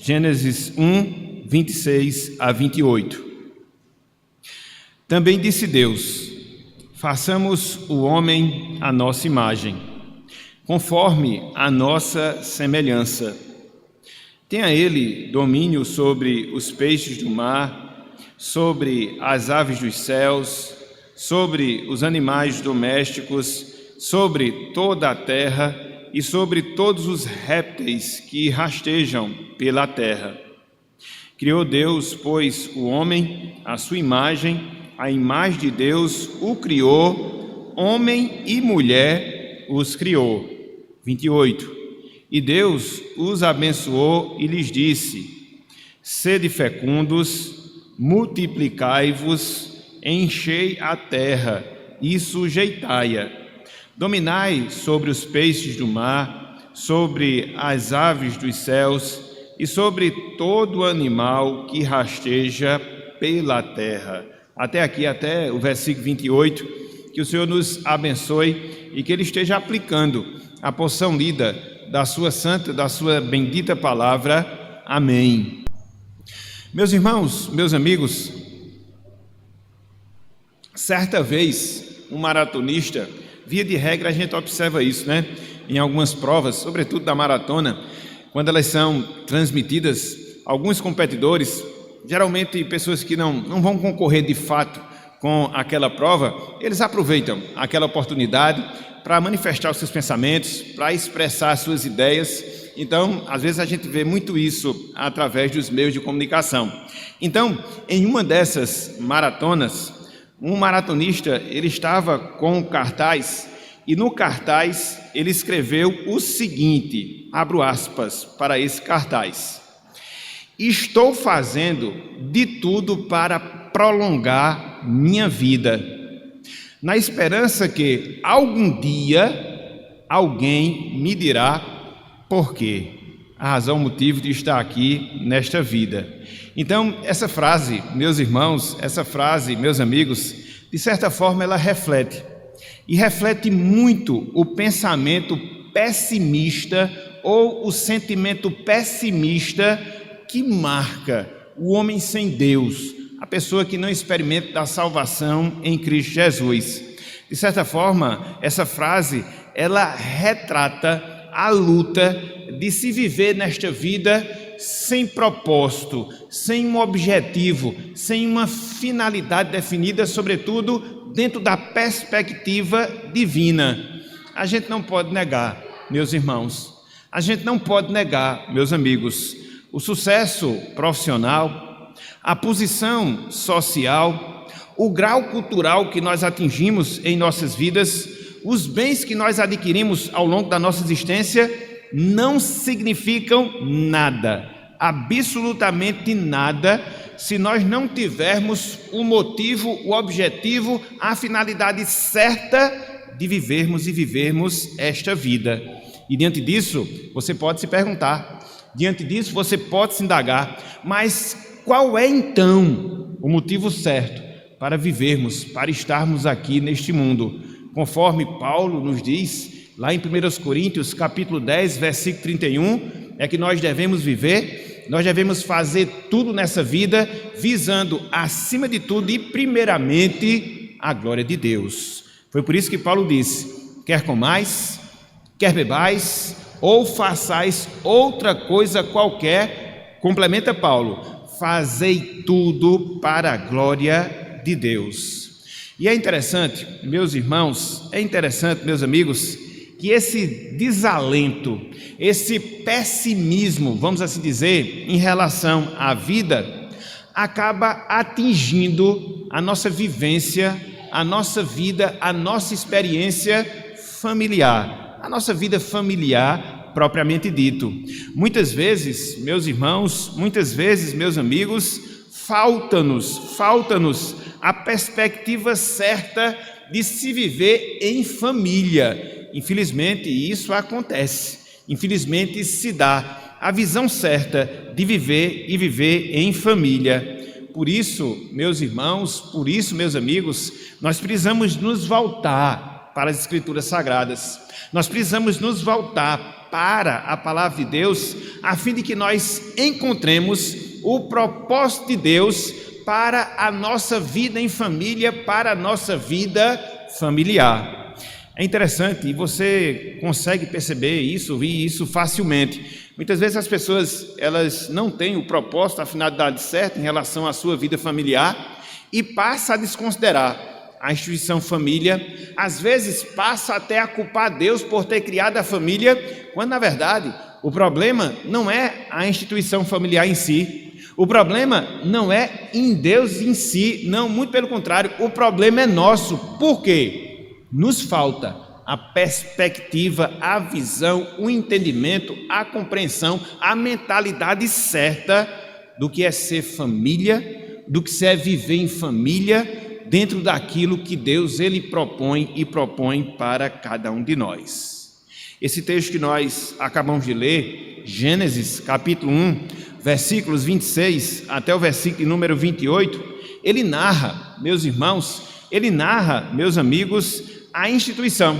Gênesis 1, 26 a 28. Também disse Deus: façamos o homem à nossa imagem, conforme a nossa semelhança. Tenha ele domínio sobre os peixes do mar, sobre as aves dos céus, sobre os animais domésticos, sobre toda a terra e sobre todos os répteis que rastejam pela terra. Criou Deus, pois, o homem à sua imagem, a imagem de Deus o criou, homem e mulher os criou. 28. E Deus os abençoou e lhes disse: sede fecundos, multiplicai-vos, enchei a terra e sujeitai-a. Dominai sobre os peixes do mar, sobre as aves dos céus e sobre todo animal que rasteja pela terra. Até aqui, até o versículo 28, que o Senhor nos abençoe e que Ele esteja aplicando a porção lida da sua santa, da sua bendita palavra. Amém. Meus irmãos, meus amigos, certa vez um maratonista, via de regra a gente observa isso, né? Em algumas provas, sobretudo da maratona, quando elas são transmitidas, alguns competidores, geralmente pessoas que não vão concorrer de fato com aquela prova, eles aproveitam aquela oportunidade para manifestar os seus pensamentos, para expressar as suas ideias. Então, às vezes a gente vê muito isso através dos meios de comunicação. Então, em uma dessas maratonas, um maratonista, ele estava com um cartaz, e no cartaz ele escreveu o seguinte, abro aspas para esse cartaz: estou fazendo de tudo para prolongar minha vida, na esperança que algum dia alguém me dirá por quê, a razão, o motivo de estar aqui nesta vida. Então, essa frase, meus irmãos, essa frase, meus amigos, de certa forma ela reflete, e reflete muito o pensamento pessimista ou o sentimento pessimista que marca o homem sem Deus, a pessoa que não experimenta da salvação em Cristo Jesus. De certa forma, essa frase, ela retrata a luta de se viver nesta vida sem propósito, sem um objetivo, sem uma finalidade definida, sobretudo dentro da perspectiva divina. A gente não pode negar, meus irmãos, a gente não pode negar, meus amigos, o sucesso profissional, a posição social, o grau cultural que nós atingimos em nossas vidas, os bens que nós adquirimos ao longo da nossa existência, não significam nada, absolutamente nada, se nós não tivermos o motivo, o objetivo, a finalidade certa de vivermos e vivermos esta vida. E diante disso, você pode se perguntar, diante disso você pode se indagar, mas qual é então o motivo certo para vivermos, para estarmos aqui neste mundo? Conforme Paulo nos diz, lá em 1 Coríntios, capítulo 10, versículo 31, é que nós devemos viver, nós devemos fazer tudo nessa vida, visando, acima de tudo e primeiramente, a glória de Deus. Foi por isso que Paulo disse: quer comais, quer bebais, ou façais outra coisa qualquer, complementa Paulo, fazei tudo para a glória de Deus. E é interessante, meus irmãos, é interessante, meus amigos, que esse desalento, esse pessimismo, vamos assim dizer, em relação à vida, acaba atingindo a nossa vivência, a nossa vida, a nossa experiência familiar, a nossa vida familiar propriamente dito. Muitas vezes, meus irmãos, muitas vezes, meus amigos, falta-nos a perspectiva certa de se viver em família. Infelizmente, isso acontece. Infelizmente, se dá a visão certa de viver e viver em família. Por isso, meus irmãos, por isso, meus amigos, nós precisamos nos voltar para as Escrituras Sagradas. Nós precisamos nos voltar para a Palavra de Deus, a fim de que nós encontremos o propósito de Deus para a nossa vida em família, para a nossa vida familiar. É interessante, e você consegue perceber isso, ouvir isso facilmente. Muitas vezes as pessoas, elas não têm o propósito, a finalidade certa em relação à sua vida familiar e passa a desconsiderar a instituição família, às vezes passa até a culpar Deus por ter criado a família, quando na verdade o problema não é a instituição familiar em si, o problema não é em Deus em si, não, muito pelo contrário, o problema é nosso. Por quê? Nos falta a perspectiva, a visão, o entendimento, a compreensão, a mentalidade certa do que é ser família, do que é viver em família, dentro daquilo que Deus ele propõe e propõe para cada um de nós. Esse texto que nós acabamos de ler, Gênesis capítulo 1, versículos 26 até o versículo número 28, ele narra, meus irmãos, ele narra, meus amigos, a instituição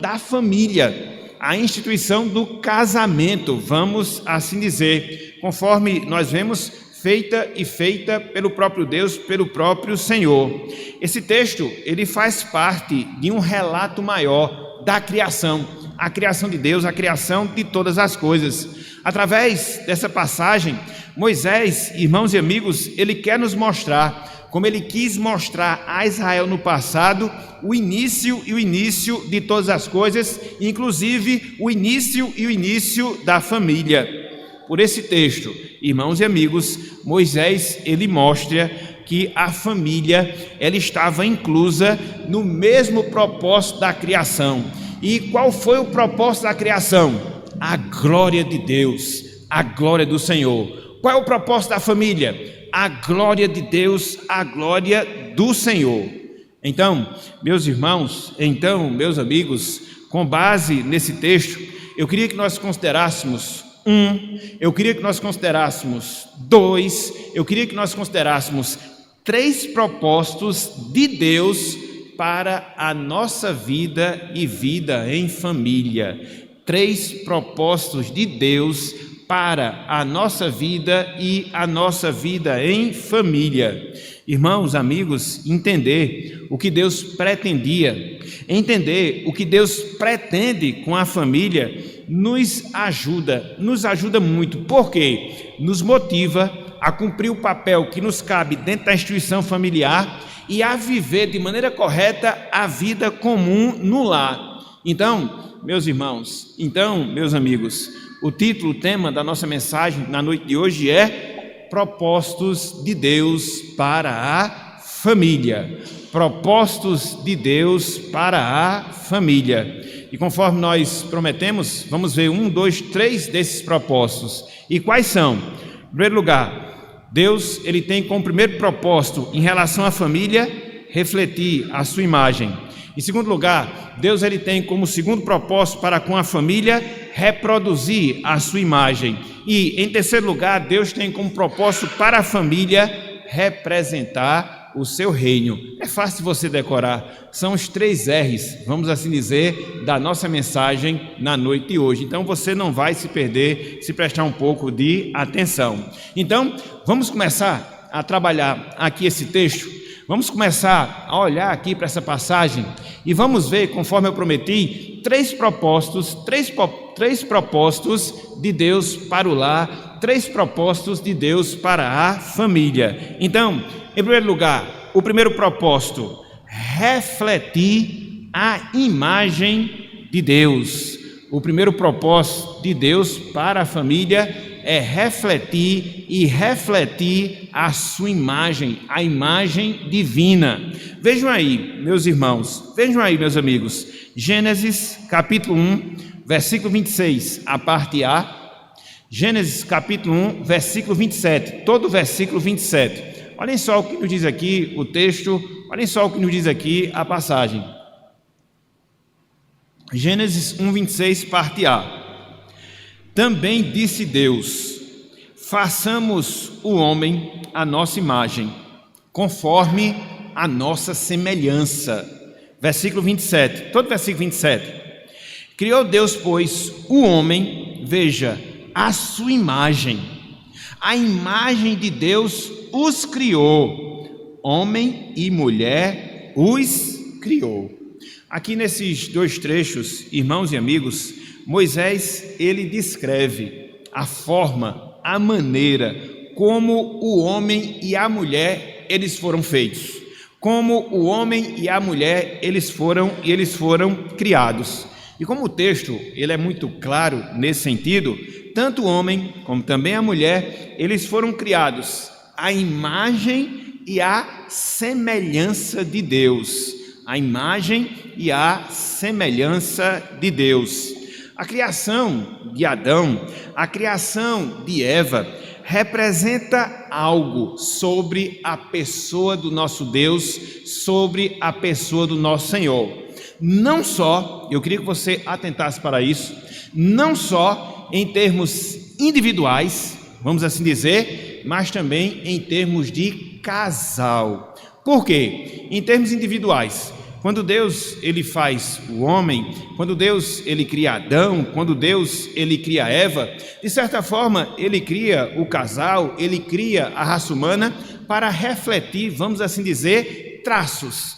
da família, a instituição do casamento, vamos assim dizer, conforme nós vemos, feita pelo próprio Deus, pelo próprio Senhor. Esse texto, ele faz parte de um relato maior da criação, a criação de Deus, a criação de todas as coisas. Através dessa passagem, Moisés, irmãos e amigos, ele quer nos mostrar, como ele quis mostrar a Israel no passado, o início de todas as coisas, inclusive o início da família. Por esse texto, irmãos e amigos, Moisés, ele mostra que a família, ela estava inclusa no mesmo propósito da criação. E qual foi o propósito da criação? A glória de Deus, a glória do Senhor. Qual é o propósito da família? A glória de Deus, a glória do Senhor. Então, meus irmãos, meus amigos, com base nesse texto, eu queria que nós considerássemos eu queria que nós considerássemos 2, eu queria que nós considerássemos 3 propósitos de Deus para a nossa vida e vida em família. 3 propósitos de Deus para a nossa vida e a nossa vida em família. Irmãos, amigos, entender o que Deus pretendia, entender o que Deus pretende com a família, nos ajuda muito, porque nos motiva a cumprir o papel que nos cabe dentro da instituição familiar e a viver de maneira correta a vida comum no lar. Então, meus irmãos, meus amigos, o tema da nossa mensagem na noite de hoje é Propósitos de Deus para a família. Propósitos de Deus para a família. E conforme nós prometemos, vamos ver 1, 2, 3 desses propósitos. E quais são? Em primeiro lugar, Deus ele tem como primeiro propósito em relação à família refletir a sua imagem. Em segundo lugar, Deus ele tem como segundo propósito para com a família reproduzir a sua imagem. E em terceiro lugar, Deus tem como propósito para a família representar o seu reino. É fácil você decorar, são os 3 R's, vamos assim dizer, da nossa mensagem na noite de hoje. Então você não vai se perder, se prestar um pouco de atenção. Então vamos começar a trabalhar aqui esse texto, vamos começar a olhar aqui para essa passagem e vamos ver, conforme eu prometi, 3 propósitos de Deus para o lar, 3 propósitos de Deus para a família. Então, em primeiro lugar, o primeiro propósito, refletir a imagem de Deus. O primeiro propósito de Deus para a família é refletir a sua imagem, a imagem divina. Vejam aí, meus irmãos, vejam aí, meus amigos, Gênesis capítulo 1, versículo 26, a parte A, Gênesis capítulo 1, versículo 27, todo o versículo 27. Olhem só o que nos diz aqui o texto, olhem só o que nos diz aqui a passagem. Gênesis 1, 26, parte A. Também disse Deus: façamos o homem à nossa imagem, conforme a nossa semelhança. versículo 27, todo versículo 27. Criou Deus, pois, o homem, veja, a sua imagem. A imagem de Deus os criou, homem e mulher os criou. Aqui nesses dois trechos, irmãos e amigos, Moisés, ele descreve a forma, a maneira como o homem e a mulher, eles foram feitos. Como o homem e a mulher, eles foram criados. E como o texto, ele é muito claro nesse sentido, tanto o homem como também a mulher, eles foram criados à imagem e à semelhança de Deus. A imagem e a semelhança de Deus. A criação de Adão, a criação de Eva, representa algo sobre a pessoa do nosso Deus, sobre a pessoa do nosso Senhor. Não só, eu queria que você atentasse para isso, não só em termos individuais, vamos assim dizer, mas também em termos de casal. Por quê? Em termos individuais, quando Deus ele faz o homem, quando Deus ele cria Adão, quando Deus ele cria Eva, de certa forma ele cria o casal, ele cria a raça humana para refletir, vamos assim dizer, traços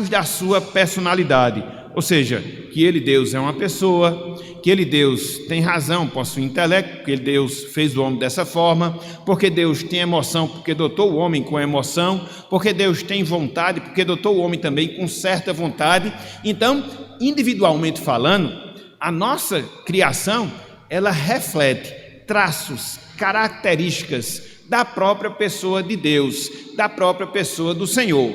da sua personalidade. Ou seja, que ele, Deus, é uma pessoa, que ele, Deus, tem razão, possui intelecto, porque Deus fez o homem dessa forma, porque Deus tem emoção, porque dotou o homem com emoção, porque Deus tem vontade, porque dotou o homem também com certa vontade. Então, individualmente falando, a nossa criação, ela reflete traços, características da própria pessoa de Deus, da própria pessoa do Senhor.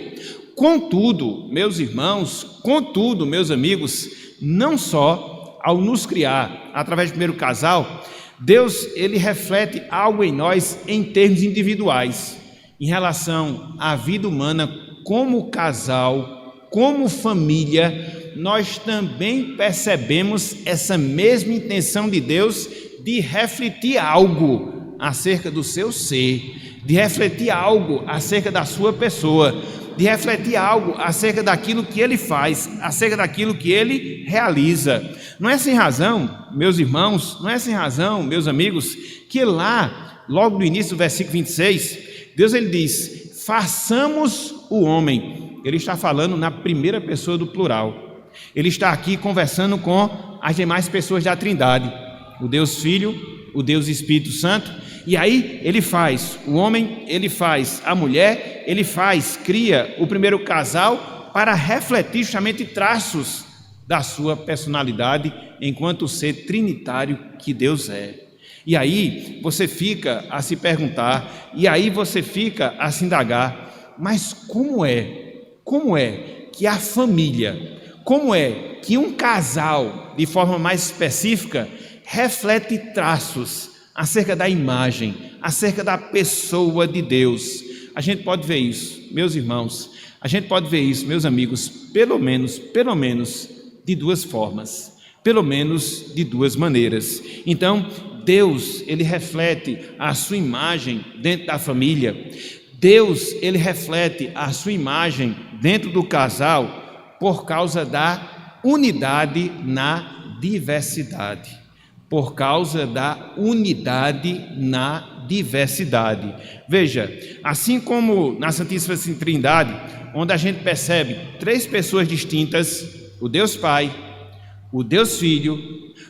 Contudo, meus irmãos, contudo, meus amigos, não só ao nos criar através do primeiro casal, Deus ele reflete algo em nós em termos individuais, em relação à vida humana como casal, como família. Nós também percebemos essa mesma intenção de Deus de refletir algo acerca do seu ser, de refletir algo acerca da sua pessoa, de refletir algo acerca daquilo que ele faz, acerca daquilo que ele realiza. Não é sem razão, meus irmãos, não é sem razão, meus amigos, que lá, logo no início do versículo 26, Deus ele diz, façamos o homem. Ele está falando na primeira pessoa do plural. Ele está aqui conversando com as demais pessoas da Trindade, o Deus Filho, o Deus Espírito Santo. E aí ele faz o homem, ele faz a mulher, ele cria o primeiro casal para refletir justamente traços da sua personalidade enquanto ser trinitário que Deus é. E aí você fica a se perguntar, e aí você fica a se indagar, mas como é que a família, como é que um casal, de forma mais específica, reflete traços acerca da imagem, acerca da pessoa de Deus? A gente pode ver isso, meus irmãos, a gente pode ver isso, meus amigos, pelo menos de duas formas, pelo menos de duas maneiras. Então, Deus, ele reflete a sua imagem dentro da família. Deus, ele reflete a sua imagem dentro do casal por causa da unidade na diversidade. Por causa da unidade na diversidade. Veja, assim como na Santíssima Trindade, onde a gente percebe três pessoas distintas, o Deus Pai, o Deus Filho,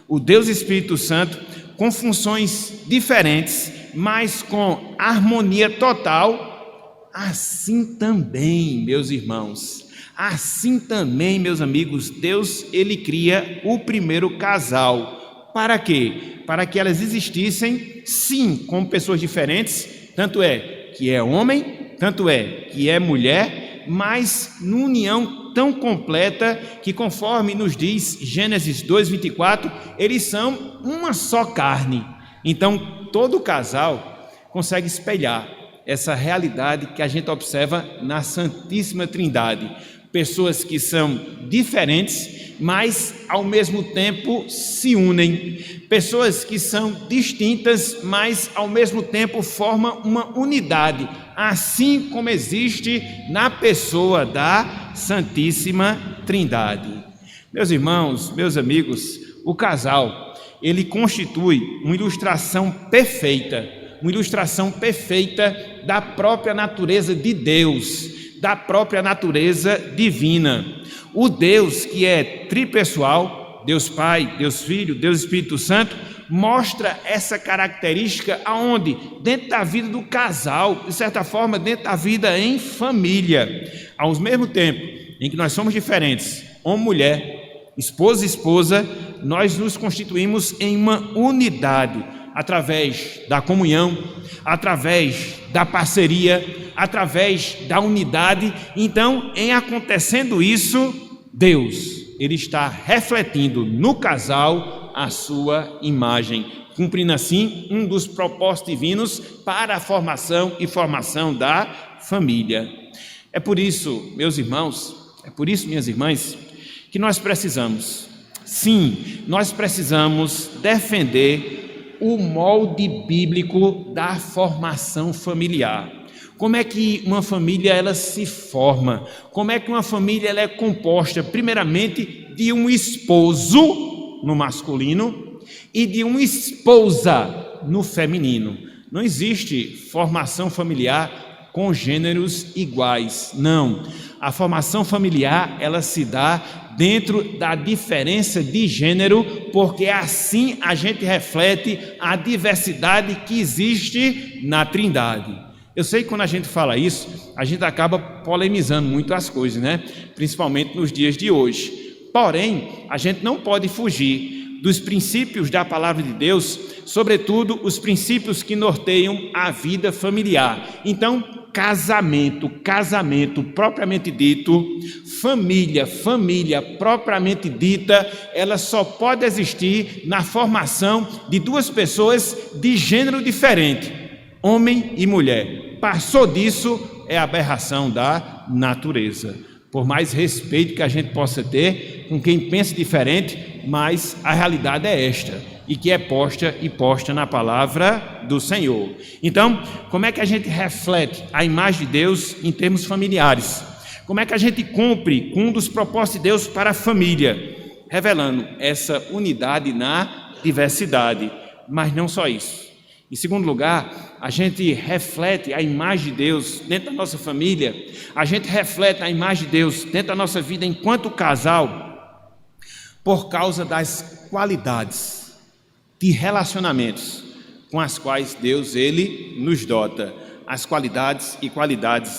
o Deus Espírito Santo, com funções diferentes, mas com harmonia total, assim também, meus irmãos, assim também, meus amigos, Deus, ele cria o primeiro casal. Para quê? Para que elas existissem, sim, como pessoas diferentes, tanto é que é homem, tanto é que é mulher, mas numa união tão completa que, conforme nos diz Gênesis 2:24, eles são uma só carne. Então, todo casal consegue espelhar essa realidade que a gente observa na Santíssima Trindade. Pessoas que são diferentes, mas ao mesmo tempo se unem. Pessoas que são distintas, mas ao mesmo tempo formam uma unidade, assim como existe na pessoa da Santíssima trindade. Meus irmãos, meus amigos, o casal, ele constitui uma ilustração perfeita da própria natureza de Deus, da própria natureza divina. O Deus que é tripessoal, Deus Pai, Deus Filho, Deus Espírito Santo, mostra essa característica aonde? Dentro da vida do casal, de certa forma, dentro da vida em família. Ao mesmo tempo em que nós somos diferentes, homem, mulher, esposa e esposa, nós nos constituímos em uma unidade, através da comunhão, através da parceria, através da unidade. Então, em acontecendo isso, Deus, ele está refletindo no casal a sua imagem, cumprindo assim um dos propósitos divinos para a formação e formação da família. É por isso, meus irmãos, é por isso, minhas irmãs, que nós precisamos, sim, nós precisamos defender o molde bíblico da formação familiar. Como é que uma família ela se forma? Como é que uma família ela é composta, primeiramente, de um esposo no masculino e de uma esposa no feminino. Não existe formação familiar com gêneros iguais, não. A formação familiar ela se dá dentro da diferença de gênero, porque assim a gente reflete a diversidade que existe na Trindade. Eu sei que quando a gente fala isso, a gente acaba polemizando muito as coisas, né? Principalmente nos dias de hoje. Porém, a gente não pode fugir dos princípios da palavra de Deus, sobretudo os princípios que norteiam a vida familiar. Então, casamento propriamente dito, família propriamente dita, ela só pode existir na formação de duas pessoas de gênero diferente, homem e mulher. Passou disso, é aberração da natureza. Por mais respeito que a gente possa ter com quem pensa diferente, mas a realidade é esta, e que é posta na palavra do Senhor. Então, como é que a gente reflete a imagem de Deus em termos familiares? Como é que a gente cumpre com um dos propósitos de Deus para a família? Revelando essa unidade na diversidade, mas não só isso. Em segundo lugar, a gente reflete a imagem de Deus dentro da nossa família, a gente reflete a imagem de Deus dentro da nossa vida enquanto casal, por causa das qualidades de relacionamentos com as quais Deus ele nos dota, as qualidades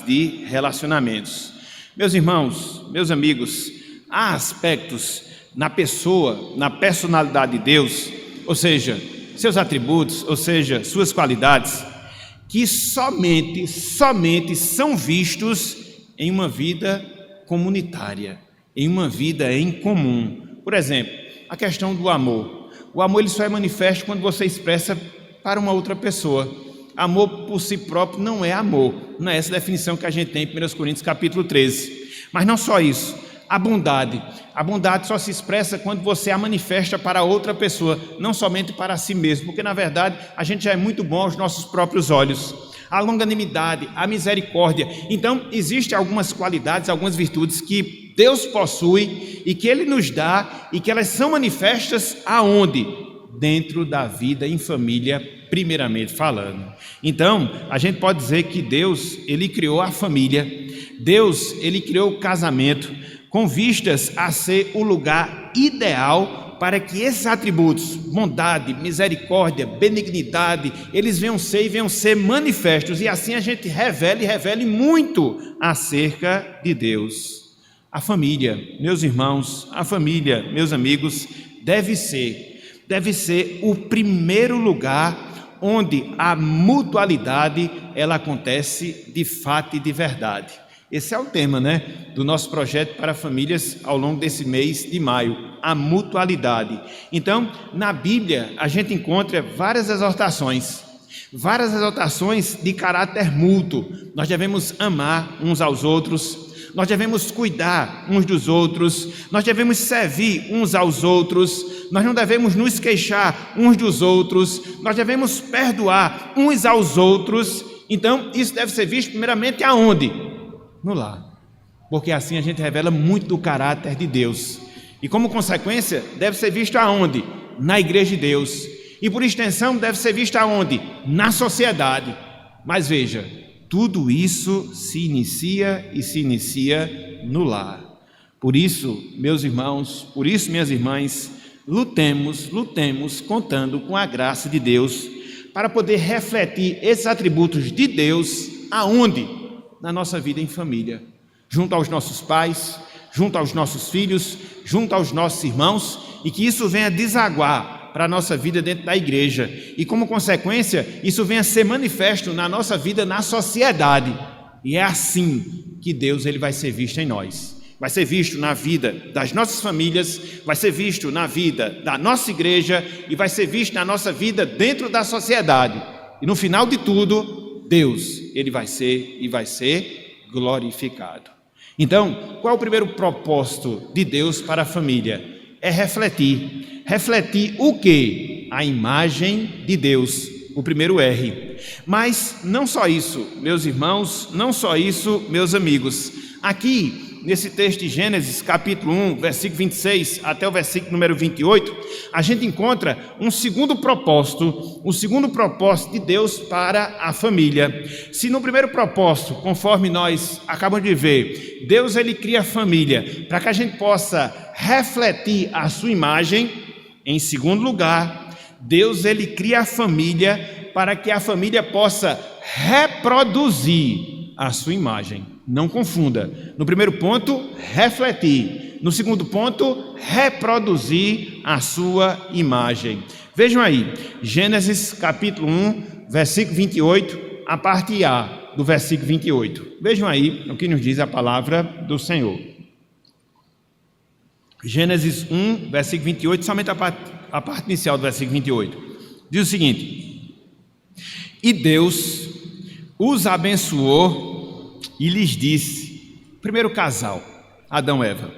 de relacionamentos. Meus irmãos, meus amigos, há aspectos na pessoa, na personalidade de Deus, ou seja, seus atributos, ou seja, suas qualidades, que somente são vistos em uma vida comunitária, em uma vida em comum. Por exemplo, a questão do amor. O amor ele só é manifesto quando você expressa para uma outra pessoa. Amor por si próprio não é amor. Não é essa definição que a gente tem em 1 Coríntios capítulo 13. Mas não só isso. A bondade só se expressa quando você a manifesta para outra pessoa, não somente para si mesmo, porque na verdade a gente já é muito bom aos nossos próprios olhos. A longanimidade, a misericórdia. Então, existem algumas qualidades, algumas virtudes que Deus possui e que Ele nos dá e que elas são manifestas aonde? Dentro da vida em família, primeiramente falando. Então, a gente pode dizer que Deus, Ele criou a família, Deus, Ele criou o casamento, com vistas a ser o lugar ideal para que esses atributos, bondade, misericórdia, benignidade, eles venham ser manifestos, e assim a gente revele muito acerca de Deus. A família, meus irmãos, a família, meus amigos, deve ser o primeiro lugar onde a mutualidade ela acontece de fato e de verdade. Esse é o tema, do nosso projeto para famílias ao longo desse mês de maio, a mutualidade. Então, na Bíblia, a gente encontra várias exortações de caráter mútuo. Nós devemos amar uns aos outros, nós devemos cuidar uns dos outros, nós devemos servir uns aos outros, nós não devemos nos queixar uns dos outros, nós devemos perdoar uns aos outros. Então, isso deve ser visto primeiramente aonde? No lar. porque assim a gente revela muito do caráter de Deus. E como consequência, deve ser visto aonde? Na igreja de Deus. E por extensão, deve ser visto aonde? Na sociedade. Mas veja, tudo isso se inicia no lar. Por isso, meus irmãos, por isso, minhas irmãs, lutemos contando com a graça de Deus para poder refletir esses atributos de Deus aonde? Na nossa vida em família, junto aos nossos pais, junto aos nossos filhos, junto aos nossos irmãos, e que isso venha desaguar para a nossa vida dentro da igreja, e como consequência, isso venha ser manifesto na nossa vida na sociedade, e é assim que Deus ele vai ser visto em nós, vai ser visto na vida das nossas famílias, vai ser visto na vida da nossa igreja, e vai ser visto na nossa vida dentro da sociedade, e no final de tudo, Deus, ele vai ser glorificado. Então, qual é o primeiro propósito de Deus para a família? É refletir o quê? A imagem de Deus, o primeiro R. Mas não só isso, meus irmãos, não só isso, meus amigos. Aqui, nesse texto de Gênesis, capítulo 1, versículo 26 até o versículo número 28, a gente encontra um segundo propósito de Deus para a família. Se no primeiro propósito, conforme nós acabamos de ver, Deus ele cria a família para que a gente possa refletir a sua imagem. Em segundo lugar, Deus ele cria a família para que a família possa reproduzir a sua imagem. Não confunda. No primeiro ponto, refletir. No segundo ponto, reproduzir a sua imagem. Vejam aí, Gênesis capítulo 1, versículo 28, a parte A do versículo 28. Vejam aí o que nos diz a palavra do Senhor. Gênesis 1, versículo 28, somente a parte inicial do versículo 28. Diz o seguinte: E Deus os abençoou e lhes disse, primeiro casal, Adão e Eva: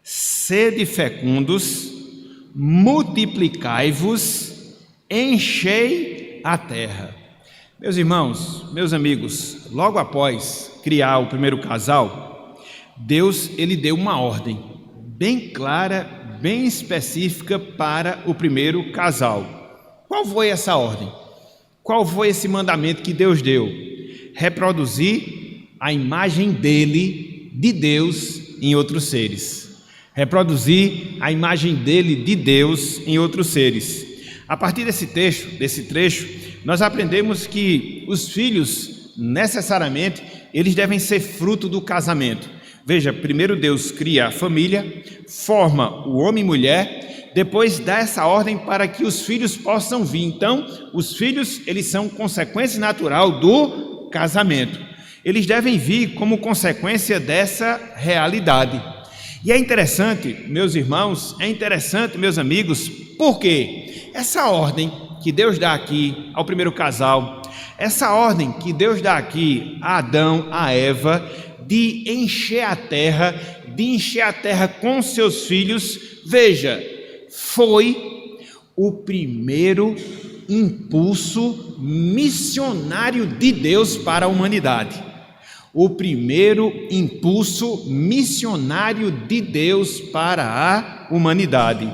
sede fecundos, multiplicai-vos, enchei a terra. Meus irmãos, meus amigos, logo após criar o primeiro casal, Deus ele deu uma ordem bem clara, bem específica para o primeiro casal. Qual foi essa ordem? Qual foi esse mandamento que Deus deu? Reproduzir a imagem dele, de Deus, em outros seres. Reproduzir a imagem dele, de Deus, em outros seres. A partir desse trecho, nós aprendemos que os filhos, necessariamente, eles devem ser fruto do casamento. Veja, primeiro Deus cria a família, forma o homem e mulher, depois dá essa ordem para que os filhos possam vir. Então, os filhos, eles são consequência natural do casamento. Eles devem vir como consequência dessa realidade. E é interessante, meus irmãos, meus amigos, porque essa ordem que Deus dá aqui ao primeiro casal, essa ordem que Deus dá aqui a Adão, a Eva, de encher a terra com seus filhos, veja, foi o primeiro impulso missionário de Deus para a humanidade. O primeiro impulso missionário de Deus para a humanidade.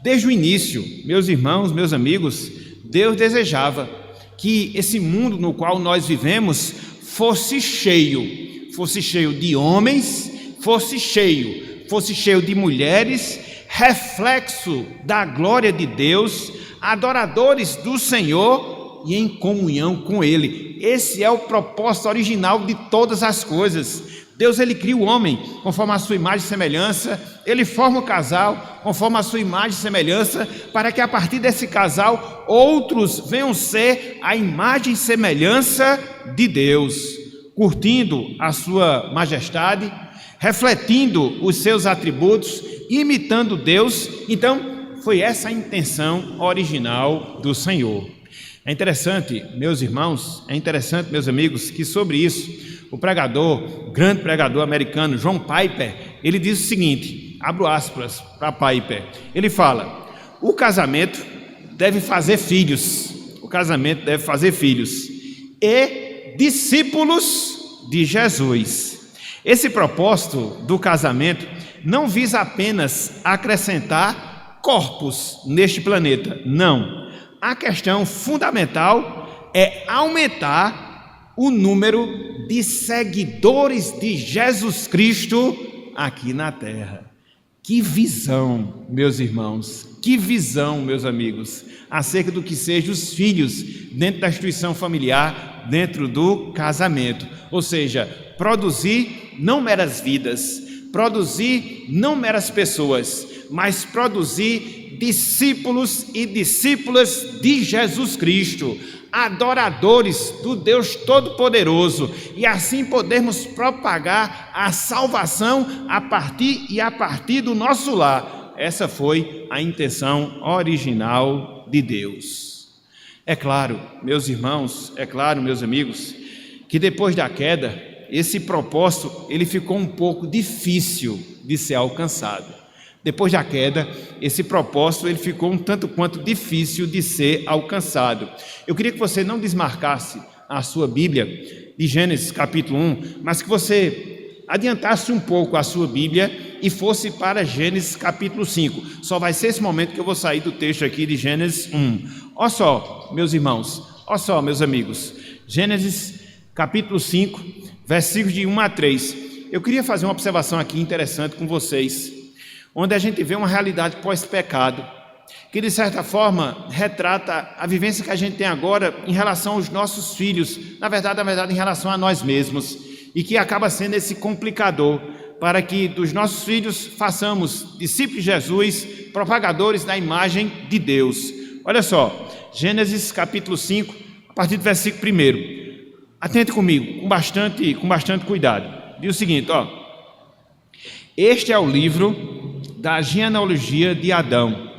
Desde o início, meus irmãos, meus amigos, Deus desejava que esse mundo no qual nós vivemos fosse cheio de homens, fosse cheio de mulheres, reflexo da glória de Deus, adoradores do Senhor e em comunhão com Ele. Esse é o propósito original de todas as coisas. Deus ele cria o homem conforme a sua imagem e semelhança, ele forma o casal conforme a sua imagem e semelhança, para que a partir desse casal outros venham ser a imagem e semelhança de Deus, curtindo a sua majestade, refletindo os seus atributos, imitando Deus. Então, foi essa a intenção original do Senhor. É interessante, meus irmãos, meus amigos, que sobre isso, o grande pregador americano, John Piper, ele diz o seguinte, abro aspas para Piper, ele fala: o casamento deve fazer filhos, e discípulos de Jesus. Esse propósito do casamento não visa apenas acrescentar corpos neste planeta, não. A questão fundamental é aumentar o número de seguidores de Jesus Cristo aqui na terra. Que visão, meus irmãos, que visão, meus amigos, acerca do que sejam os filhos dentro da instituição familiar, dentro do casamento. Ou seja, produzir não meras vidas, produzir não meras pessoas, mas produzir discípulos e discípulas de Jesus Cristo, adoradores do Deus Todo-Poderoso, e assim podermos propagar a salvação a partir do nosso lar. Essa foi a intenção original de Deus. É claro, meus irmãos, é claro, meus amigos, que depois da queda, esse propósito ele ficou um pouco difícil de ser alcançado. Depois da queda, esse propósito ele ficou um tanto quanto difícil de ser alcançado. Eu queria que você não desmarcasse a sua Bíblia de Gênesis capítulo 1, mas que você adiantasse um pouco a sua Bíblia e fosse para Gênesis capítulo 5. Só vai ser esse momento que eu vou sair do texto aqui de Gênesis 1. Olha só, meus irmãos, olha só, meus amigos, Gênesis capítulo 5, versículos de 1 a 3. Eu queria fazer uma observação aqui interessante com vocês, onde a gente vê uma realidade pós-pecado, que de certa forma retrata a vivência que a gente tem agora em relação aos nossos filhos, na verdade em relação a nós mesmos, e que acaba sendo esse complicador, para que dos nossos filhos façamos discípulos de Jesus, propagadores da imagem de Deus. Olha só, Gênesis capítulo 5, a partir do versículo 1. Atente comigo, com bastante cuidado. Diz o seguinte, ó: este é o livro da genealogia de Adão.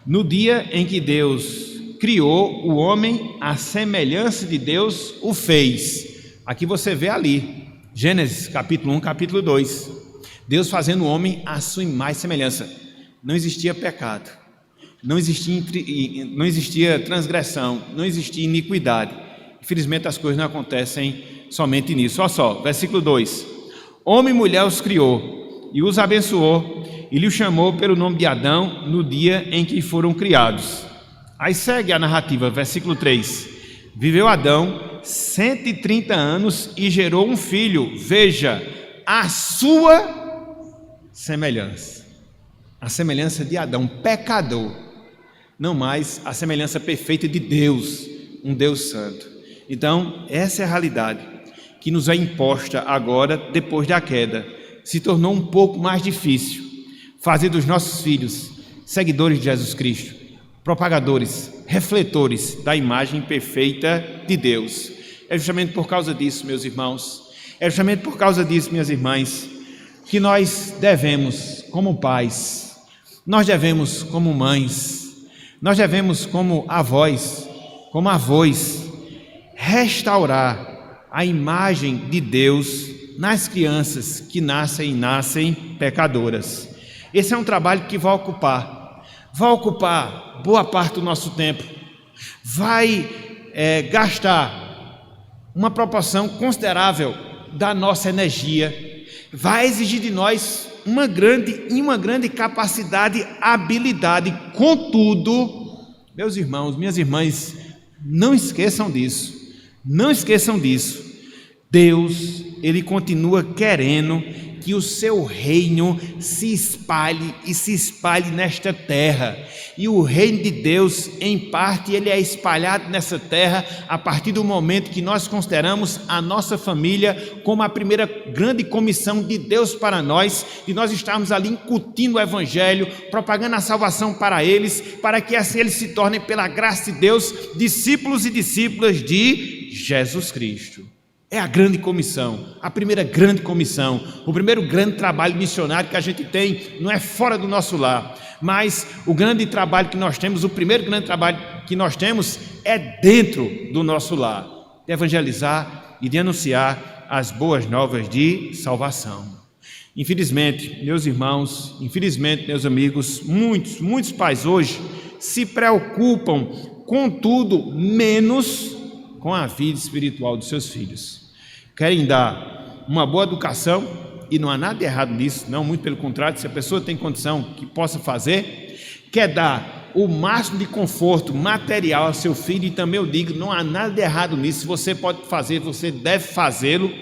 No dia em que Deus criou o homem, à semelhança de Deus o fez. Aqui você vê ali, Gênesis capítulo 1, capítulo 2. Deus fazendo o homem à sua imagem e semelhança. Não existia pecado, não existia transgressão, não existia iniquidade. Infelizmente as coisas não acontecem somente nisso. Olha só, versículo 2: homem e mulher os criou e os abençoou e lhe chamou pelo nome de Adão no dia em que foram criados. Aí segue a narrativa, versículo 3: viveu Adão 130 anos e gerou um filho, veja, a sua semelhança, a semelhança de Adão, pecador, não mais a semelhança perfeita de Deus, um Deus santo. Então, essa é a realidade que nos é imposta agora, depois da queda. Se tornou um pouco mais difícil fazer dos nossos filhos seguidores de Jesus Cristo, propagadores, refletores da imagem perfeita de Deus. É justamente por causa disso, meus irmãos, é justamente por causa disso, minhas irmãs, que nós devemos, como pais, nós devemos, como mães, nós devemos, como avós, como avós, restaurar a imagem de Deus nas crianças que nascem pecadoras. Esse é um trabalho que vai ocupar boa parte do nosso tempo, vai gastar uma proporção considerável da nossa energia, vai exigir de nós uma grande capacidade, habilidade. Contudo, meus irmãos, minhas irmãs, não esqueçam disso. Deus, Ele continua querendo que o seu reino se espalhe nesta terra. E o reino de Deus, em parte, ele é espalhado nessa terra a partir do momento que nós consideramos a nossa família como a primeira grande comissão de Deus para nós, e nós estarmos ali incutindo o evangelho, propagando a salvação para eles, para que assim eles se tornem, pela graça de Deus, discípulos e discípulas de Jesus Cristo. É a grande comissão, a primeira grande comissão, o primeiro grande trabalho missionário que a gente tem, não é fora do nosso lar, mas o grande trabalho que nós temos, o primeiro grande trabalho que nós temos é dentro do nosso lar, de evangelizar e de anunciar as boas novas de salvação. Infelizmente, meus irmãos, meus amigos, muitos pais hoje se preocupam com tudo menos com a vida espiritual dos seus filhos. Querem dar uma boa educação, e não há nada de errado nisso, não, muito pelo contrário, se a pessoa tem condição que possa fazer, quer dar o máximo de conforto material ao seu filho, e também eu digo, não há nada de errado nisso, você pode fazer, você deve fazê-lo.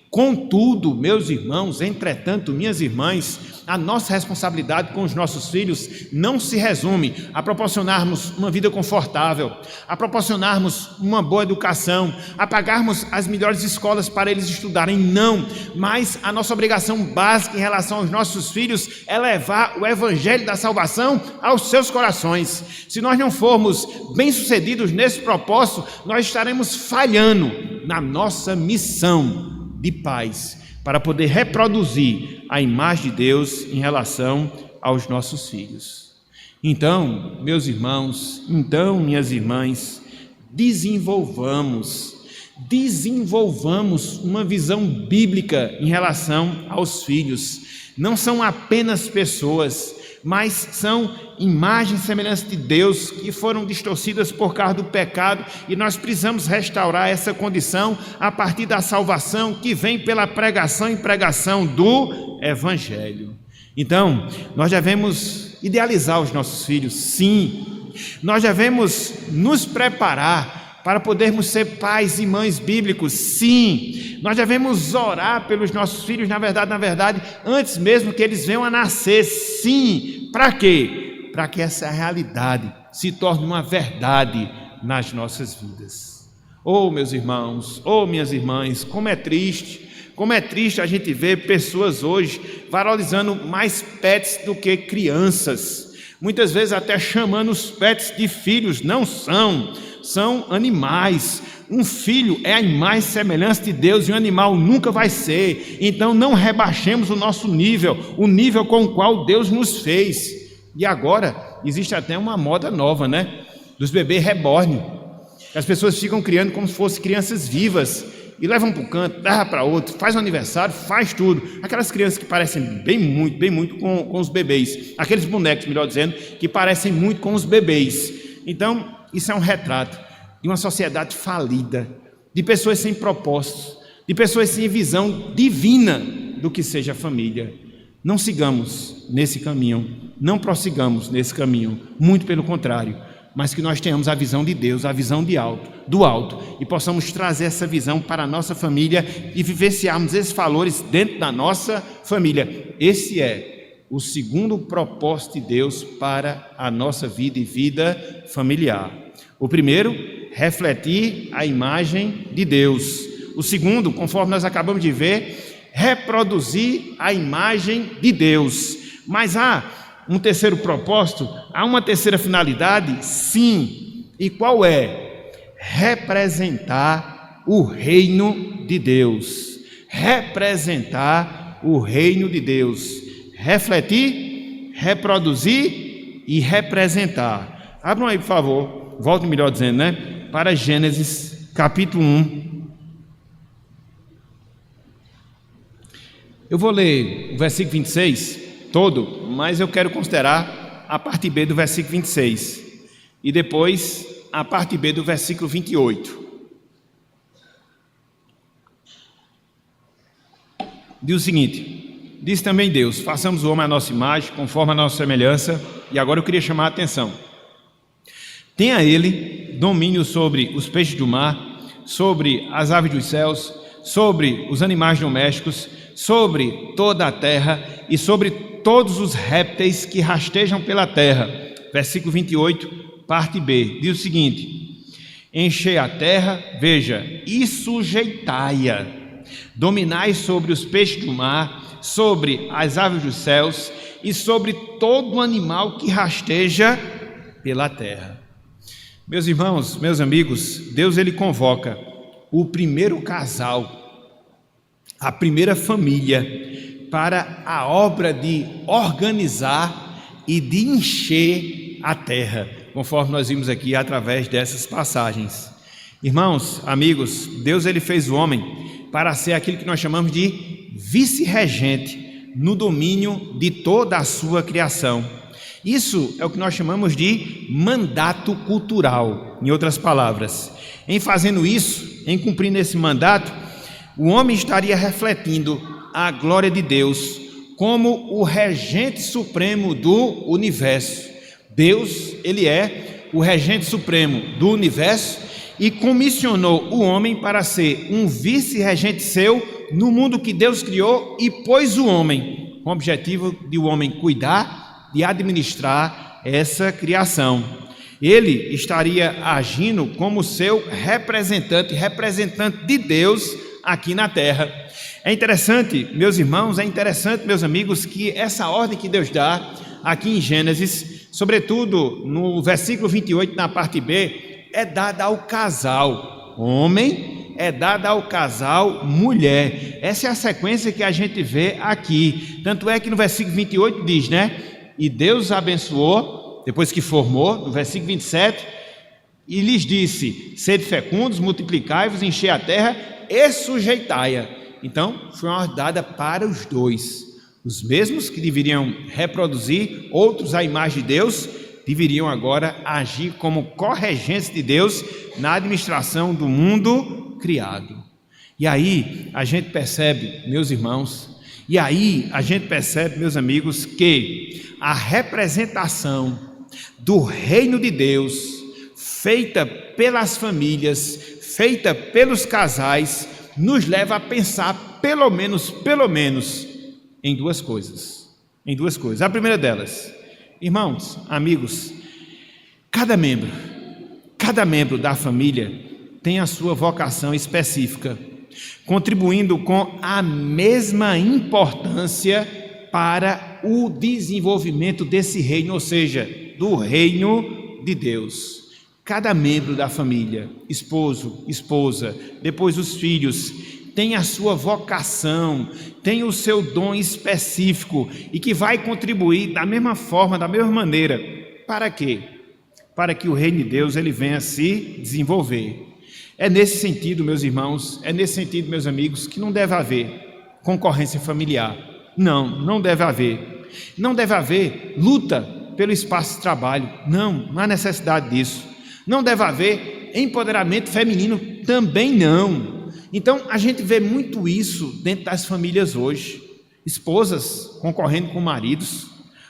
Contudo, meus irmãos, entretanto, minhas irmãs, a nossa responsabilidade com os nossos filhos não se resume a proporcionarmos uma vida confortável, a proporcionarmos uma boa educação, a pagarmos as melhores escolas para eles estudarem, não, mas a nossa obrigação básica em relação aos nossos filhos é levar o evangelho da salvação aos seus corações. Se nós não formos bem-sucedidos nesse propósito, nós estaremos falhando na nossa missão de pais, para poder reproduzir a imagem de Deus em relação aos nossos filhos. Então, meus irmãos, minhas irmãs, desenvolvamos uma visão bíblica em relação aos filhos. Não são apenas pessoas, mas são imagens e semelhanças de Deus que foram distorcidas por causa do pecado, e nós precisamos restaurar essa condição a partir da salvação que vem pela pregação e pregação do Evangelho. Então, nós devemos idealizar os nossos filhos, sim, nós devemos nos preparar para podermos ser pais e mães bíblicos, sim, nós devemos orar pelos nossos filhos, na verdade, antes mesmo que eles venham a nascer, sim, para quê? Para que essa realidade se torne uma verdade nas nossas vidas. Oh, meus irmãos, oh, minhas irmãs, como é triste a gente ver pessoas hoje valorizando mais pets do que crianças, muitas vezes até chamando os pets de filhos, não são animais. Um filho é a imagem e semelhança de Deus, e um animal nunca vai ser. Então não rebaixemos o nosso nível, o nível com o qual Deus nos fez. E agora existe até uma moda nova, né? Dos bebês reborn. As pessoas ficam criando como se fossem crianças vivas, e levam para um canto, leva para outro, faz um aniversário, faz tudo. Aquelas crianças que parecem bem muito com os bebês, aqueles bonecos, melhor dizendo, que parecem muito com os bebês. Então isso é um retrato de uma sociedade falida, de pessoas sem propósitos, de pessoas sem visão divina do que seja a família. Não sigamos nesse caminho, não prossigamos nesse caminho, muito pelo contrário, mas que nós tenhamos a visão de Deus, a visão do alto, e possamos trazer essa visão para a nossa família e vivenciarmos esses valores dentro da nossa família. Esse é o segundo propósito de Deus para a nossa vida e vida familiar. O primeiro, refletir a imagem de Deus. O segundo, conforme nós acabamos de ver, reproduzir a imagem de Deus. Mas há um terceiro propósito, há uma terceira finalidade, sim. E qual é? Representar o reino de Deus. Representar o reino de Deus. Refletir, reproduzir e representar. Abram aí, por favor. Volte, melhor dizendo, né? Para Gênesis, capítulo 1. Eu vou ler o versículo 26 todo, mas eu quero considerar a parte B do versículo 26 e depois a parte B do versículo 28. Diz o seguinte: diz também Deus: façamos o homem à nossa imagem, conforme a nossa semelhança. E agora eu queria chamar a atenção. Tenha ele domínio sobre os peixes do mar, sobre as aves dos céus, sobre os animais domésticos, sobre toda a terra e sobre todos os répteis que rastejam pela terra. Versículo 28, parte B, diz o seguinte: enchei a terra, veja, e sujeitai-a, dominai sobre os peixes do mar, sobre as aves dos céus e sobre todo animal que rasteja pela terra. Meus irmãos, meus amigos, Deus ele convoca o primeiro casal, a primeira família, para a obra de organizar e de encher a terra, conforme nós vimos aqui através dessas passagens. Irmãos, amigos, Deus ele fez o homem para ser aquilo que nós chamamos de vice-regente no domínio de toda a sua criação. Isso é o que nós chamamos de mandato cultural, em outras palavras. Em fazendo isso, em cumprindo esse mandato, o homem estaria refletindo a glória de Deus como o regente supremo do universo. Deus, ele é o regente supremo do universo e comissionou o homem para ser um vice-regente seu no mundo que Deus criou e pôs o homem, com o objetivo de o homem cuidar e administrar essa criação. Ele estaria agindo como seu representante de Deus aqui na terra. É interessante, meus irmãos, meus amigos, que essa ordem que Deus dá aqui em Gênesis, sobretudo no versículo 28, na parte B, é dada ao casal homem, é dada ao casal mulher. Essa é a sequência que a gente vê aqui. Tanto é que no versículo 28 diz, né? E Deus abençoou, depois que formou, no versículo 27, e lhes disse: sede fecundos, multiplicai-vos, enchei a terra e sujeitai-a. Então, foi uma ordem dada para os dois. Os mesmos que deveriam reproduzir, outros à imagem de Deus, deveriam agora agir como corregentes de Deus na administração do mundo criado. E aí a gente percebe, meus irmãos, meus amigos, que a representação do reino de Deus, feita pelas famílias, feita pelos casais, nos leva a pensar pelo menos em duas coisas. A primeira delas, irmãos, amigos, cada membro da família tem a sua vocação específica, contribuindo com a mesma importância para o desenvolvimento desse reino, ou seja, do reino de Deus. Cada membro da família, esposo, esposa, depois os filhos, tem a sua vocação, tem o seu dom específico e que vai contribuir da mesma forma, da mesma maneira. Para quê? Para que o reino de Deus ele venha a se desenvolver. É nesse sentido, meus irmãos, meus amigos, que não deve haver concorrência familiar. Não deve haver. Não deve haver luta pelo espaço de trabalho. Não há necessidade disso. Não deve haver empoderamento feminino. Também não. Então, a gente vê muito isso dentro das famílias hoje. Esposas concorrendo com maridos,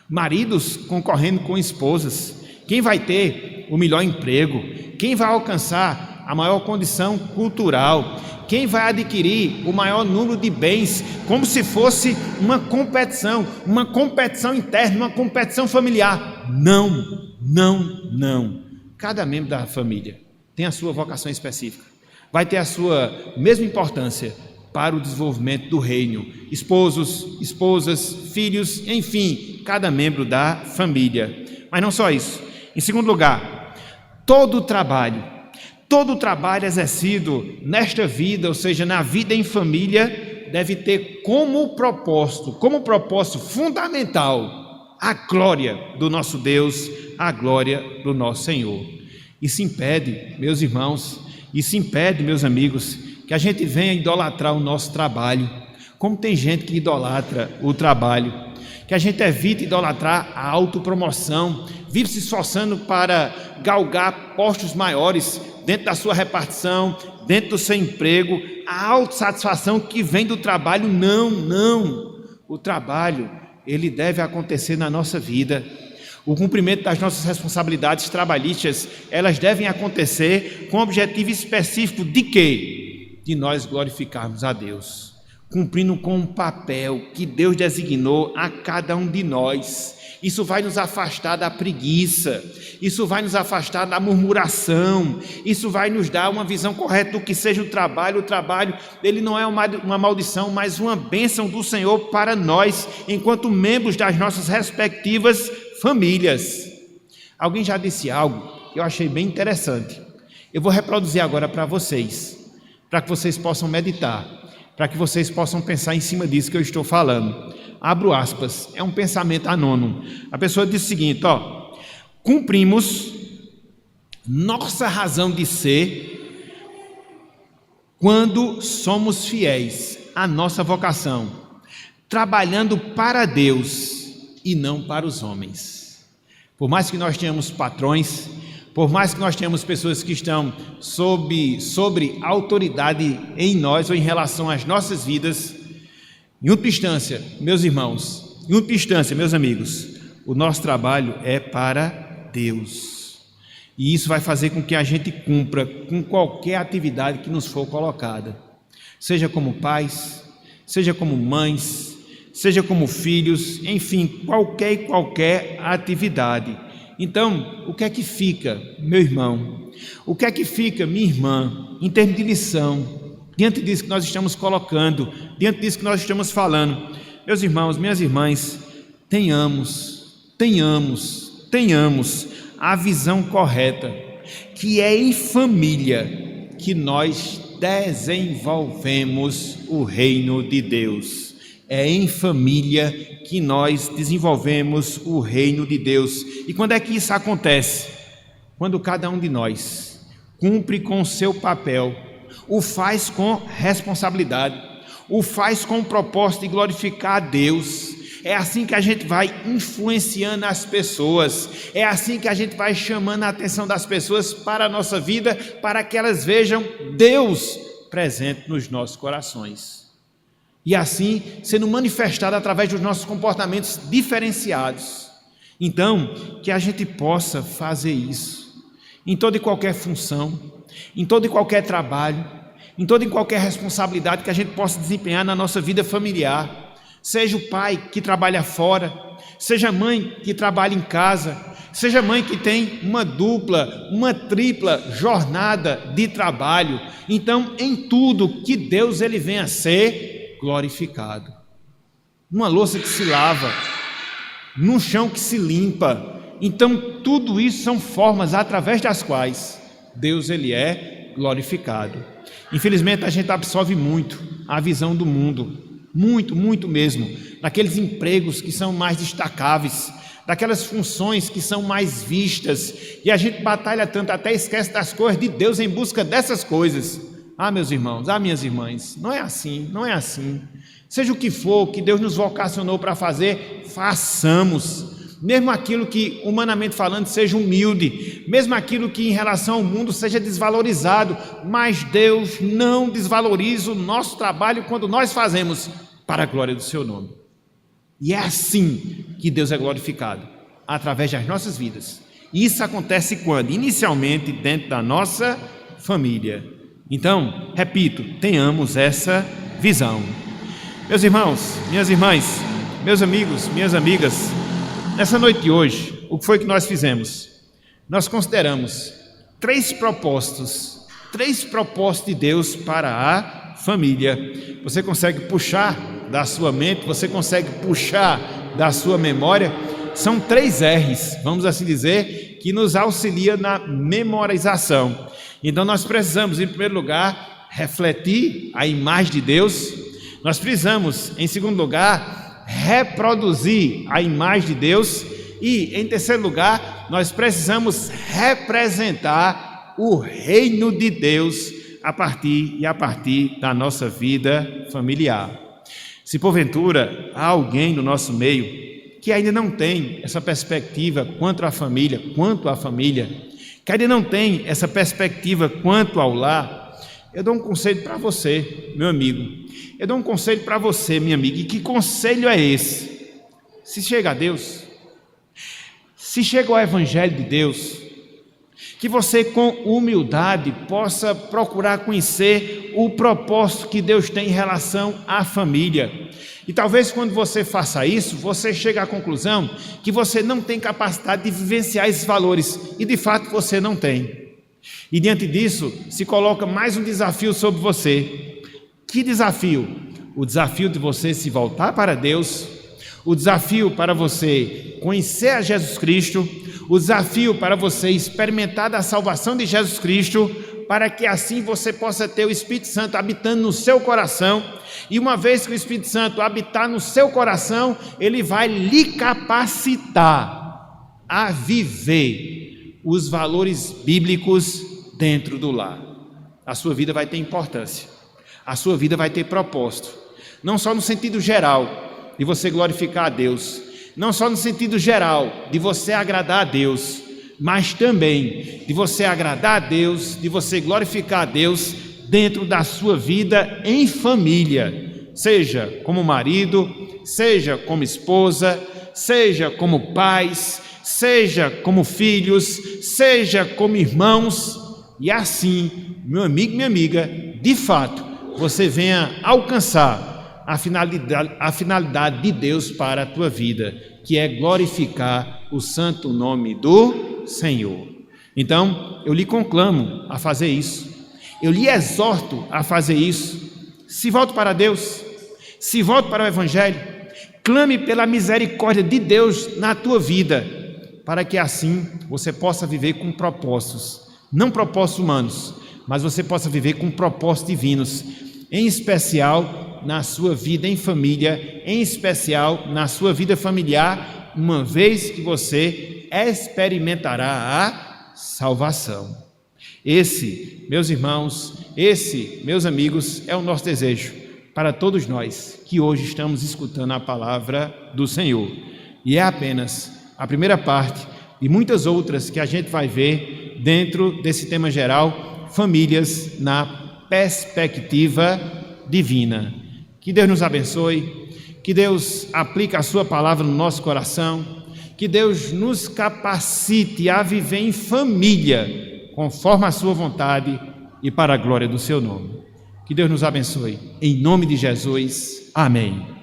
maridos concorrendo com esposas. Quem vai ter o melhor emprego? Quem vai alcançar a maior condição cultural? Quem vai adquirir o maior número de bens? Como se fosse uma competição interna, uma competição familiar. Não. Cada membro da família tem a sua vocação específica. Vai ter a sua mesma importância para o desenvolvimento do reino. Esposos, esposas, filhos, enfim, cada membro da família. Mas não só isso. Em segundo lugar, todo o trabalho exercido nesta vida, ou seja, na vida em família, deve ter como propósito fundamental a glória do nosso Deus, a glória do nosso Senhor. Isso impede, meus irmãos, meus amigos, que a gente venha idolatrar o nosso trabalho, como tem gente que idolatra o trabalho, que a gente evite idolatrar a autopromoção, vive se esforçando para galgar postos maiores dentro da sua repartição, dentro do seu emprego, a autossatisfação que vem do trabalho. Não. O trabalho, ele deve acontecer na nossa vida. O cumprimento das nossas responsabilidades trabalhistas, elas devem acontecer com o objetivo específico de quê? De nós glorificarmos a Deus, cumprindo com um papel que Deus designou a cada um de nós. Isso vai nos afastar da preguiça, isso vai nos afastar da murmuração, isso vai nos dar uma visão correta do que seja o trabalho. O trabalho, ele não é uma maldição, mas uma bênção do Senhor para nós, enquanto membros das nossas respectivas famílias. Alguém já disse algo que eu achei bem interessante. Eu vou reproduzir agora para vocês, para que vocês possam meditar, para que vocês possam pensar em cima disso que eu estou falando. Abro aspas, é um pensamento anônimo. A pessoa diz o seguinte, cumprimos nossa razão de ser quando somos fiéis à nossa vocação, trabalhando para Deus e não para os homens. Por mais que nós tenhamos patrões, Por mais que nós tenhamos pessoas que estão sobre autoridade em nós ou em relação às nossas vidas, em última instância, meus irmãos, em última instância, meus amigos, o nosso trabalho é para Deus. E isso vai fazer com que a gente cumpra com qualquer atividade que nos for colocada, seja como pais, seja como mães, seja como filhos, enfim, qualquer atividade. Então, o que é que fica, meu irmão? O que é que fica, minha irmã, em termos de lição, diante disso que nós estamos colocando, diante disso que nós estamos falando? Meus irmãos, minhas irmãs, tenhamos a visão correta, que é em família que nós desenvolvemos o reino de Deus. É em família que nós desenvolvemos o reino de Deus. E quando é que isso acontece? Quando cada um de nós cumpre com o seu papel, o faz com responsabilidade, o faz com o propósito de glorificar a Deus. É assim que a gente vai influenciando as pessoas, é assim que a gente vai chamando a atenção das pessoas para a nossa vida, para que elas vejam Deus presente nos nossos corações. E assim, sendo manifestado através dos nossos comportamentos diferenciados. Então, que a gente possa fazer isso em toda e qualquer função, em todo e qualquer trabalho, em toda e qualquer responsabilidade que a gente possa desempenhar na nossa vida familiar. Seja o pai que trabalha fora, seja a mãe que trabalha em casa, seja a mãe que tem uma dupla, uma tripla jornada de trabalho. Então, em tudo que Deus ele venha a ser glorificado. Numa louça que se lava, num chão que se limpa. Então, tudo isso são formas através das quais Deus ele é glorificado. Infelizmente, a gente absorve muito a visão do mundo. Muito mesmo, daqueles empregos que são mais destacáveis, daquelas funções que são mais vistas, e a gente batalha tanto, até esquece das coisas de Deus em busca dessas coisas. Meus irmãos, minhas irmãs, não é assim. Seja o que for que Deus nos vocacionou para fazer, façamos, mesmo aquilo que, humanamente falando, seja humilde, mesmo aquilo que em relação ao mundo seja desvalorizado, mas Deus não desvaloriza o nosso trabalho quando nós fazemos para a glória do seu nome. E é assim que Deus é glorificado, através das nossas vidas. E isso acontece quando? Inicialmente dentro da nossa família. Então, repito, tenhamos essa visão. Meus irmãos, minhas irmãs, meus amigos, minhas amigas, nessa noite de hoje, o que foi que nós fizemos? Nós consideramos três propósitos de Deus para a família. Você consegue puxar da sua mente, você consegue puxar da sua memória? São 3 R's, vamos assim dizer, que nos auxilia na memorização. Então nós precisamos, em primeiro lugar, refletir a imagem de Deus. Nós precisamos, em segundo lugar, reproduzir a imagem de Deus. E, em terceiro lugar, nós precisamos representar o reino de Deus a partir da nossa vida familiar. Se porventura há alguém no nosso meio que ainda não tem essa perspectiva quanto à família, que ainda não tem essa perspectiva quanto ao lar, eu dou um conselho para você, meu amigo. Eu dou um conselho para você, minha amiga. E que conselho é esse? Se chega a Deus, se chega ao Evangelho de Deus, que você com humildade possa procurar conhecer o propósito que Deus tem em relação à família. E talvez quando você faça isso, você chegue à conclusão que você não tem capacidade de vivenciar esses valores, e de fato você não tem. E diante disso, se coloca mais um desafio sobre você. Que desafio? O desafio de você se voltar para Deus, o desafio para você conhecer a Jesus Cristo, o desafio para você experimentar da salvação de Jesus Cristo, para que assim você possa ter o Espírito Santo habitando no seu coração. E uma vez que o Espírito Santo habitar no seu coração, ele vai lhe capacitar a viver os valores bíblicos dentro do lar. A sua vida vai ter importância, a sua vida vai ter propósito, não só no sentido geral de você glorificar a Deus, não só no sentido geral de você agradar a Deus, mas também de você agradar a Deus, de você glorificar a Deus dentro da sua vida em família, seja como marido, seja como esposa, seja como pais, seja como filhos, seja como irmãos, e assim, meu amigo, minha amiga, de fato, você venha alcançar a finalidade de Deus para a tua vida, que é glorificar o santo nome do Senhor. Então, eu lhe conclamo a fazer isso, eu lhe exorto a fazer isso. Se volte para Deus, se volte para o Evangelho, clame pela misericórdia de Deus na tua vida, para que assim você possa viver com propósitos, não propósitos humanos, mas você possa viver com propósitos divinos, em especial na sua vida em família, em especial na sua vida familiar, uma vez que você experimentará a salvação. Esse, meus irmãos, esse, meus amigos, é o nosso desejo para todos nós que hoje estamos escutando a palavra do Senhor. E é apenas a primeira parte de muitas outras que a gente vai ver dentro desse tema geral, famílias na perspectiva divina. Que Deus nos abençoe, que Deus aplique a sua palavra no nosso coração, que Deus nos capacite a viver em família, conforme a sua vontade e para a glória do seu nome. Que Deus nos abençoe. Em nome de Jesus. Amém.